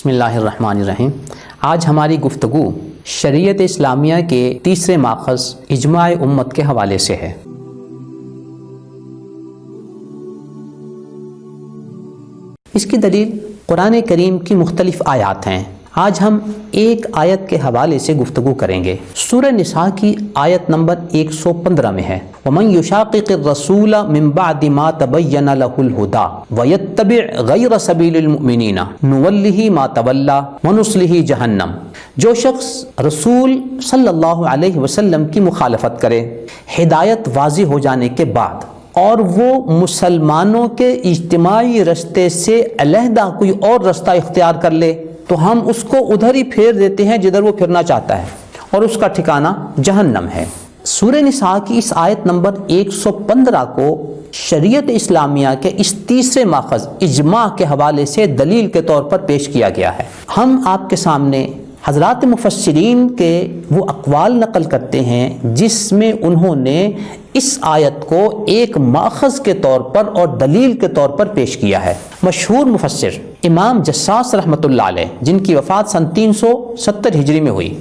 بسم اللہ الرحمن الرحیم۔ آج ہماری گفتگو شریعت اسلامیہ کے تیسرے ماخذ اجماع امت کے حوالے سے ہے۔ اس کی دلیل قرآن کریم کی مختلف آیات ہیں۔ آج ہم ایک آیت کے حوالے سے گفتگو کریں گے۔ سورہ نساء کی آیت نمبر 115 میں ہے وَمَن يُشَاقِقِ الرَّسُولَ مِن بَعْدِ مَا تَبَيَّنَ لَهُ الْهُدَى وَيَتَّبِعْ غَيْرَ سَبِيلِ الْمُؤْمِنِينَ نُوَلِّهِ مَا تَوَلَّى وَنُصْلِهِ جَهَنَّمَ۔ جو شخص رسول صلی اللہ علیہ وسلم کی مخالفت کرے ہدایت واضح ہو جانے کے بعد اور وہ مسلمانوں کے اجتماعی رستے سے علیحدہ کوئی اور رستہ اختیار کر لے تو ہم اس کو ادھر ہی پھیر دیتے ہیں جدھر وہ پھرنا چاہتا ہے، اور اس کا ٹھکانہ جہنم ہے۔ سورہ نساء کی اس آیت نمبر 115 کو شریعت اسلامیہ کے اس تیسرے ماخذ اجماع کے حوالے سے دلیل کے طور پر پیش کیا گیا ہے۔ ہم آپ کے سامنے حضرات مفسرین کے وہ اقوال نقل کرتے ہیں جس میں انہوں نے اس آیت کو ایک ماخذ کے طور پر اور دلیل کے طور پر پیش کیا ہے۔ مشہور مفسر امام جساس رحمۃ اللہ علیہ، جن کی وفات سن 370 ہجری میں ہوئی،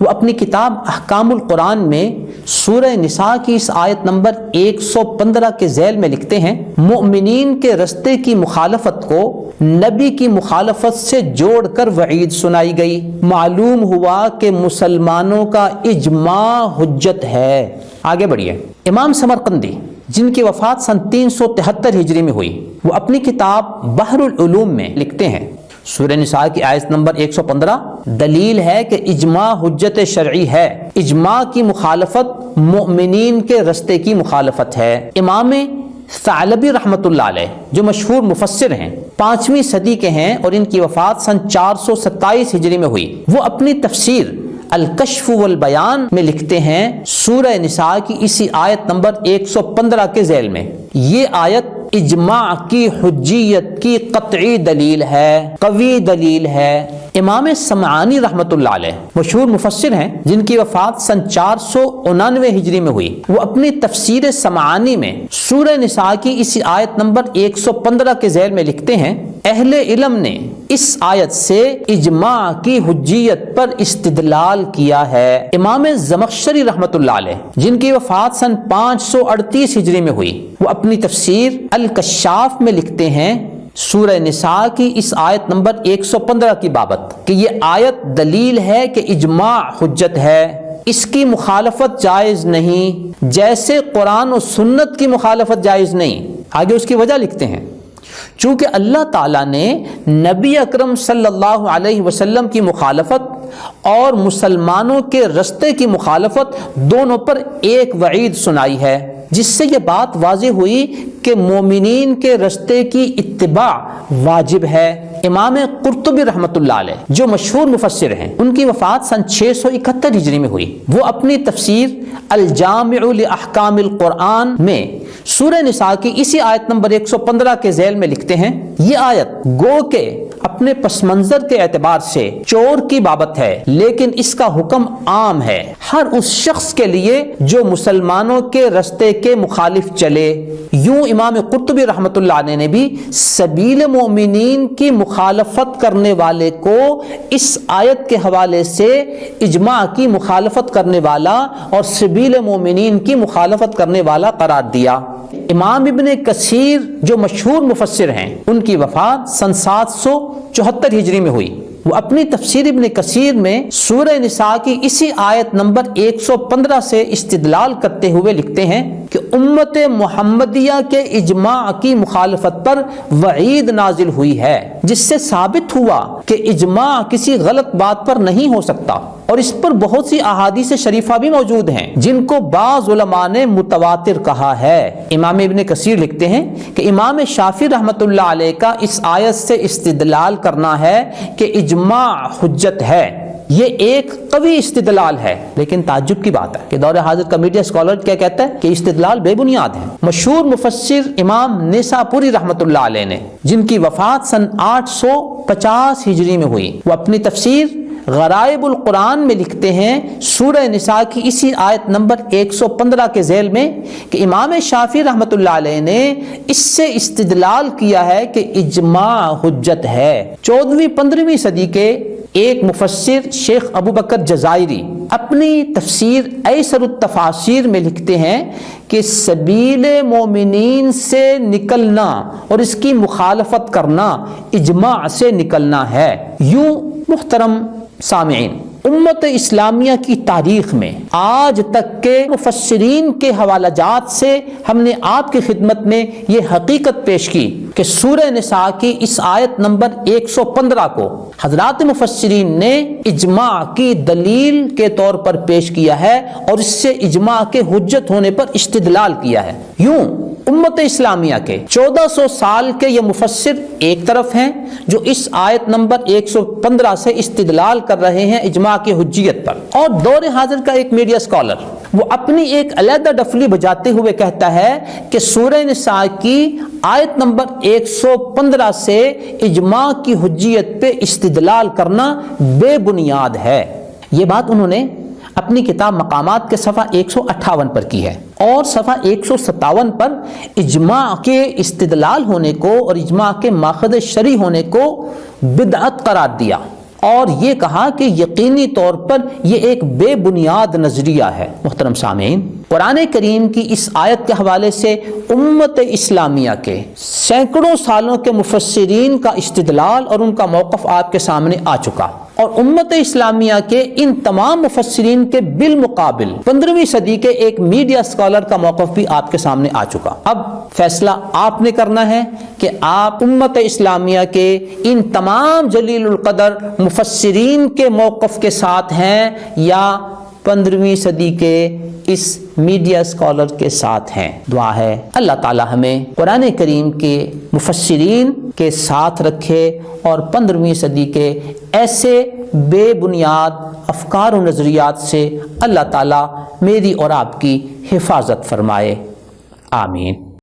وہ اپنی کتاب احکام القرآن میں سورہ نساء کی اس آیت نمبر 115 کے ذیل میں لکھتے ہیں مومنین کے رستے کی مخالفت کو نبی کی مخالفت سے جوڑ کر وعید سنائی گئی۔ معلوم ہوا کہ مسلمانوں کا اجماع حجت ہے۔ آگے بڑھیے۔ امام سمرقندی، جن کی وفات سن 373 ہجری میں ہوئی، وہ اپنی کتاب بحر العلوم میں لکھتے ہیں سورہ نساء کی آیت نمبر 115 دلیل ہے کہ اجماع حجت شرعی ہے۔ اجماع کی مخالفت مومنین کے رستے کی مخالفت ہے۔ امام ثعلبی رحمۃ اللہ علیہ، جو مشہور مفسر ہیں، 5ویں صدی کے ہیں اور ان کی وفات سن 427 ہجری میں ہوئی، وہ اپنی تفسیر الکشف والبیان میں لکھتے ہیں سورہ نساء کی اسی آیت نمبر 115 کے ذیل میں یہ آیت اجماع کی حجیت کی قطعی دلیل ہے، قوی دلیل ہے۔ امام سمعانی رحمۃ اللہ علیہ مشہور مفسر ہیں جن کی وفات سن 499 ہجری میں ہوئی، وہ اپنی تفسیر سمعانی میں سورہ نساء کی اسی آیت نمبر 115 کے ذیل میں لکھتے ہیں اہل علم نے اس آیت سے اجماع کی حجیت پر استدلال کیا ہے۔ امام زمخشری رحمۃ اللہ علیہ، جن کی وفات سن 538 ہجری میں ہوئی، وہ اپنی تفسیر الکشاف میں لکھتے ہیں سورہ نساء کی اس آیت نمبر 115 کی بابت کہ یہ آیت دلیل ہے کہ اجماع حجت ہے، اس کی مخالفت جائز نہیں، جیسے قرآن و سنت کی مخالفت جائز نہیں۔ آگے اس کی وجہ لکھتے ہیں چونکہ اللہ تعالیٰ نے نبی اکرم صلی اللہ علیہ وسلم کی مخالفت اور مسلمانوں کے رستے کی مخالفت دونوں پر ایک وعید سنائی ہے، جس سے یہ بات واضح ہوئی کہ مومنین کے رستے کی اتباع واجب ہے۔ امام قرطبی رحمۃ اللہ علیہ، جو مشہور مفسر ہیں، ان کی وفات سن 671 ہجری میں ہوئی، وہ اپنی تفسیر الجامع لاحکام القرآن میں سورہ نساء کی اسی آیت نمبر 115 کے ذیل میں لکھتے ہیں یہ آیت گو کہ اپنے پس منظر کے اعتبار سے چور کی بابت ہے، لیکن اس کا حکم عام ہے ہر اس شخص کے لیے جو مسلمانوں کے رستے کے مخالف چلے۔ یوں امام قرطبی رحمۃ اللہ علیہ نے بھی سبیل مومنین کی مخالفت کرنے والے کو اس آیت کے حوالے سے اجماع کی مخالفت کرنے والا اور سبیل مومنین کی مخالفت کرنے والا قرار دیا۔ امام ابن کثیر، جو مشہور مفسر ہیں، ان کی وفات سن 774 ہجری میں ہوئی، وہ اپنی تفسیر ابن کثیر میں سورہ نساء کی اسی آیت نمبر 115 سے استدلال کرتے ہوئے لکھتے ہیں کہ امت محمدیہ کے اجماع کی مخالفت پر وعید نازل ہوئی ہے، جس سے ثابت ہوا کہ اجماع کسی غلط بات پر نہیں ہو سکتا، اور اس پر بہت سی احادیث شریفہ بھی موجود ہیں جن کو بعض علماء نے متواتر کہا ہے۔ امام ابن کثیر لکھتے ہیں کہ امام شافعی رحمۃ اللہ علیہ کا اس آیت سے استدلال کرنا ہے کہ اجماع حجت ہے، یہ ایک قوی استدلال ہے، لیکن تعجب کی بات ہے کہ دور حاضر کا میڈیا اسکالر کیا کہتا ہے کہ استدلال بے بنیاد ہے۔ مشہور مفسر امام نیساپوری رحمۃ اللہ علیہ نے، جن کی وفات سن 850 ہجری میں ہوئی، وہ اپنی تفسیر غرائب القرآن میں لکھتے ہیں سورہ نساء کی اسی آیت نمبر 115 کے ذیل میں کہ امام شافعی رحمۃ اللہ علیہ نے اس سے استدلال کیا ہے کہ اجماع حجت ہے۔ 14ویں-15ویں صدی کے ایک مفسر شیخ ابو بکر جزائری اپنی تفسیر ایسر التفاسیر میں لکھتے ہیں کہ سبیل مومنین سے نکلنا اور اس کی مخالفت کرنا اجماع سے نکلنا ہے۔ یوں محترم سامعین، امت اسلامیہ کی تاریخ میں آج تک کے مفسرین کے حوالہ جات سے ہم نے آپ کی خدمت میں یہ حقیقت پیش کی کہ سورہ نساء کی اس آیت نمبر 115 کو حضرات مفسرین نے اجماع کی دلیل کے طور پر پیش کیا ہے اور اس سے اجماع کے حجت ہونے پر استدلال کیا ہے۔ یوں امت اسلامیہ کے 1400 سال کے یہ مفسر ایک طرف ہیں جو اس آیت نمبر 115 سے استدلال کر رہے ہیں اجماع کی حجیت پر، اور دور حاضر کا ایک میڈیا اسکالر وہ اپنی ایک علیحدہ ڈفلی بجاتے ہوئے کہتا ہے کہ سورہ نساء کی آیت نمبر 115 سے اجماع کی حجیت پہ استدلال کرنا بے بنیاد ہے۔ یہ بات انہوں نے اپنی کتاب مقامات کے صفحہ 158 پر کی ہے، اور صفحہ 157 پر اجماع کے استدلال ہونے کو اور اجماع کے ماخذ شرعی ہونے کو بدعت قرار دیا، اور یہ کہا کہ یقینی طور پر یہ ایک بے بنیاد نظریہ ہے۔ محترم سامعین، قرآن کریم کی اس آیت کے حوالے سے امت اسلامیہ کے سینکڑوں سالوں کے مفسرین کا استدلال اور ان کا موقف آپ کے سامنے آ چکا، اور امت اسلامیہ کے ان تمام مفسرین کے بالمقابل 15ویں صدی کے ایک میڈیا اسکالر کا موقف بھی آپ کے سامنے آ چکا۔ اب فیصلہ آپ نے کرنا ہے کہ آپ امت اسلامیہ کے ان تمام جلیل القدر مفسرین کے موقف کے ساتھ ہیں یا 15ویں صدی کے اس میڈیا اسکالر کے ساتھ ہیں۔ دعا ہے اللہ تعالی ہمیں قرآن کریم کے مفسرین کے ساتھ رکھے اور 15ویں صدی کے ایسے بے بنیاد افکار و نظریات سے اللہ تعالی میری اور آپ کی حفاظت فرمائے۔ آمین۔